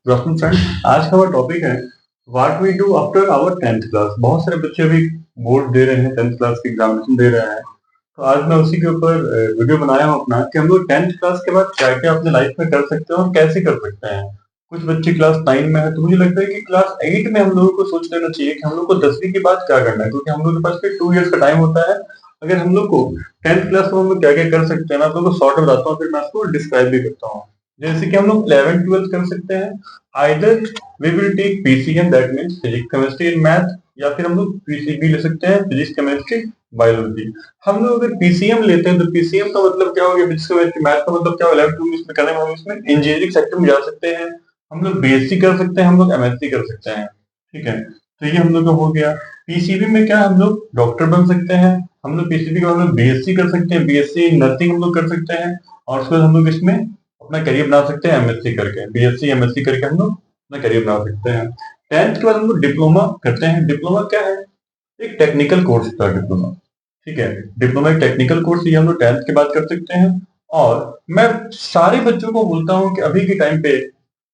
Good afternoon friends. आज का हमारा टॉपिक है what we do after our 10th class. बहुत सारे बच्चे अभी बोर्ड दे रहे हैं, 10th क्लास की एग्जामिनेशन दे रहे हैं। तो आज मैं उसी के ऊपर वीडियो बनाया हूं अपना कि हम लोग 10th क्लास के बाद क्या क्या अपने लाइफ में कर सकते हैं और कैसे कर सकते हैं। कुछ बच्चे क्लास 9 में है, तो मुझे लगता है कि क्लास 8 में हम लोगों को सोच लेना चाहिए कि हम लोग को 10वीं के बाद क्या करना है, क्योंकि हम लोग के पास फिर 2 इयर्स का टाइम होता है। अगर हम लोग को 10th क्लास में हम लोग क्या क्या कर सकते हैं, मैं आप लोगों को शॉर्ट बताता हूँ, फिर मैं आपको डिस्क्राइब भी करता हूँ। जैसे कि हम लोग 11 12 कर सकते हैं। Either we will take PCM, that means physics chemistry and math, या फिर हम लोग PCB ले सकते हैं, फिजिक्स केमिस्ट्री बायोलॉजी। हम लोग अगर PCM लेते हैं तो PCM का मतलब क्या हो गया, फिजिक्स केमिस्ट्री मैथ का मतलब क्या हो, 11 12 इसमें करने में हम इसमें इंजीनियरिंग सेक्टर में जा सकते हैं। हम लोग BSc कर सकते हैं, हम लोग MSc कर सकते हैं। ठीक है, तो ये हम लोग का हो गया। PCB में क्या हम लोग डॉक्टर बन सकते हैं। हम लोग PCB का हम लोग BSc कर सकते हैं, BSc नर्सिंग हम लोग कर सकते हैं, और उसके बाद हम लोग इसमें अपना करियर बना सकते हैं MSc करके, BSc MSc करके हम लोग अपना करियर बना सकते हैं। 10th के बाद हम लोग डिप्लोमा करते हैं। डिप्लोमा क्या है? एक टेक्निकल कोर्स होता है डिप्लोमा। ठीक है, डिप्लोमा एक टेक्निकल कोर्स, ये हम लोग 10th के बाद कर सकते हैं। और मैं सारे बच्चों को बोलता हूँ कि अभी के टाइम पे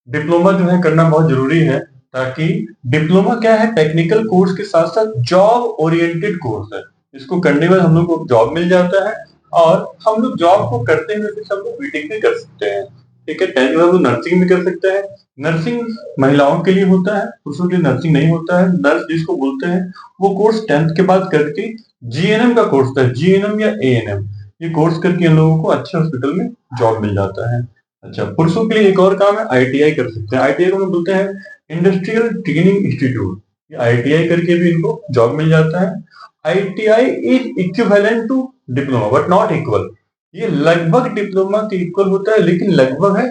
डिप्लोमा जो है करना बहुत जरूरी है, ताकि डिप्लोमा क्या है, टेक्निकल कोर्स के साथ साथ जॉब ओरिएंटेड कोर्स है। इसको करने में हम लोग को जॉब मिल जाता है, और हम लोग जॉब को करते हुए फिर हम लोग बीटेक भी कर सकते हैं। ठीक है, 10th में हम लोग नर्सिंग भी कर सकते हैं। नर्सिंग महिलाओं के लिए होता है, पुरुषों के लिए नर्सिंग नहीं होता है। नर्स जिसको बोलते हैं वो कोर्स 10th के बाद करके GNM का कोर्स होता है, GNM या ANM। ये कोर्स करके इन लोगों को अच्छे हॉस्पिटल में जॉब मिल जाता है। अच्छा, पुरुषों के लिए एक और काम है, ITI कर सकते हैं। ITI को हम बोलते हैं इंडस्ट्रियल ट्रेनिंग इंस्टीट्यूट। ये ITI करके भी इनको जॉब मिल जाता है। ITI is equivalent to diploma but not equal. ये लगभग डिप्लोमा के इक्वल होता है, लेकिन लगभग है,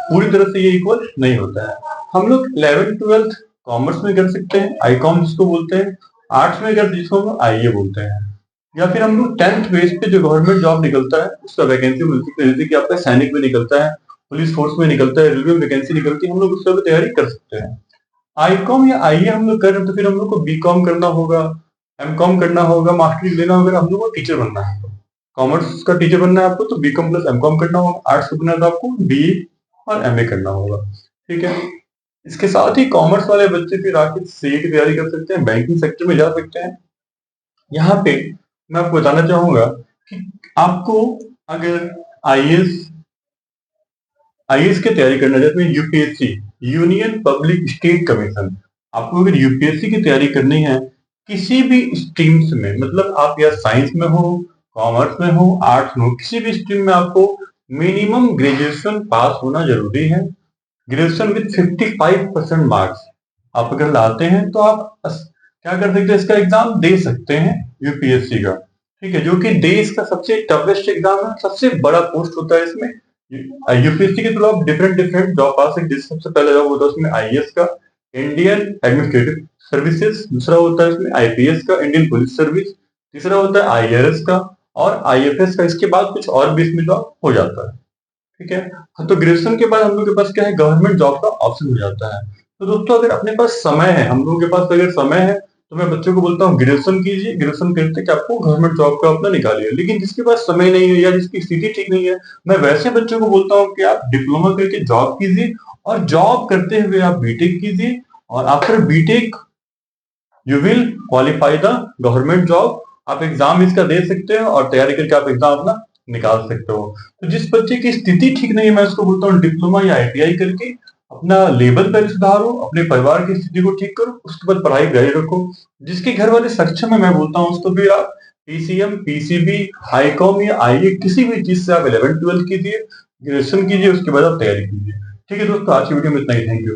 पूरी तरह से ये इक्वल नहीं होता है। हम लोग 11th 12th कॉमर्स में कर सकते हैं, ICOM जिसको बोलते हैं। आर्ट्स में कर जिसको हम IE बोलते हैं। या फिर हम लोग 10th बेस पे जो गवर्नमेंट जॉब निकलता है उसका वैकेंसी मिलती है, जैसे कि आपका सैनिक में निकलता है, पुलिस फोर्स में निकलता है, रेलवे में वैकेंसी निकलती है, हम लोग उसका भी तैयारी कर सकते हैं। ICOM या IE हम लोग कर रहे हैं तो फिर हम लोग को BCom करना होगा, MCom करना होगा, मास्टरी लेना होगा, हम लोग को टीचर बनना है। कॉमर्स का टीचर बनना है आपको तो BCom प्लस MCom करना होगा। आर्ट्स का बनना है तो आपको BE और MA करना होगा। ठीक है, इसके साथ ही कॉमर्स वाले बच्चे फिर आके CA की तैयारी कर सकते हैं, बैंकिंग सेक्टर में जा सकते हैं। यहाँ पे मैं आपको बताना चाहूंगा कि आपको अगर आईएएस की तैयारी करना चाहते हैं, UPSC union public state commission, आपको अगर यूपीएससी की तैयारी करनी है किसी भी स्ट्रीम्स में, मतलब आप या साइंस में हो, कॉमर्स में हो, आर्ट्स में हो, किसी भी स्ट्रीम में आपको मिनिमम ग्रेजुएशन पास होना जरूरी है। ग्रेजुएशन विद 55% मार्क्स आप अगर लाते हैं तो आप क्या कर सकते हैं, इसका एग्जाम दे सकते हैं, यूपीएससी का। ठीक है, जो कि देश का सबसे टफेस्ट एग्जाम है, सबसे बड़ा पोस्ट होता है इसमें। यूपीएससी के थ्रू आप डिफरेंट डिफरेंट जॉब पा सकते हैं। सबसे पहला जॉब होता है उसमें आईएएस का, इंडियन एडमिनिस्ट्रेटिव सर्विसेज। दूसरा होता है इसमें आईपीएस का, इंडियन पुलिस सर्विस। तीसरा होता है आईआरएस का और आईएफएस का। इसके बाद कुछ और भी इसमें जॉब हो जाता है। ठीक है, हाँ, तो ग्रेजुएशन के बाद हम लोग के पास क्या है, गवर्नमेंट जॉब का ऑप्शन हो जाता है। तो दोस्तों अगर अपने पास समय है, हम लोगों के पास अगर समय है, तो मैं बच्चों को बोलता हूँ ग्रेजुएशन कीजिए। ग्रेजुएशन करते कि आपको गवर्नमेंट जॉब का अपना निकालिए। लेकिन जिसके पास समय नहीं है या जिसकी स्थिति ठीक नहीं है, मैं वैसे बच्चों को बोलता हूँ कि आप डिप्लोमा करके जॉब कीजिए, और जॉब करते हुए आप बीटेक कीजिए, और after BTech you will qualify the government job. आप एग्जाम इसका दे सकते हो और तैयारी करके आप एग्जाम अपना निकाल सकते हो। तो जिस बच्चे की स्थिति ठीक नहीं है, मैं उसको बोलता हूँ डिप्लोमा या आईटीआई करके अपना लेवल पर सुधारो, अपने परिवार की स्थिति को ठीक करो, उसके बाद पढ़ाई जारी रखो। जिसके घर वाले सक्षम है, मैं बोलता हूँ उसको भी आप पीसीएम, पीसीबी, आईकॉम या आईए किसी भी चीज से आप 11 12 कीजिए, ग्रेजुएशन कीजिए, उसके बाद आप तैयारी कीजिए। ठीक है दोस्तों, आज की वीडियो में इतना ही। Thank you.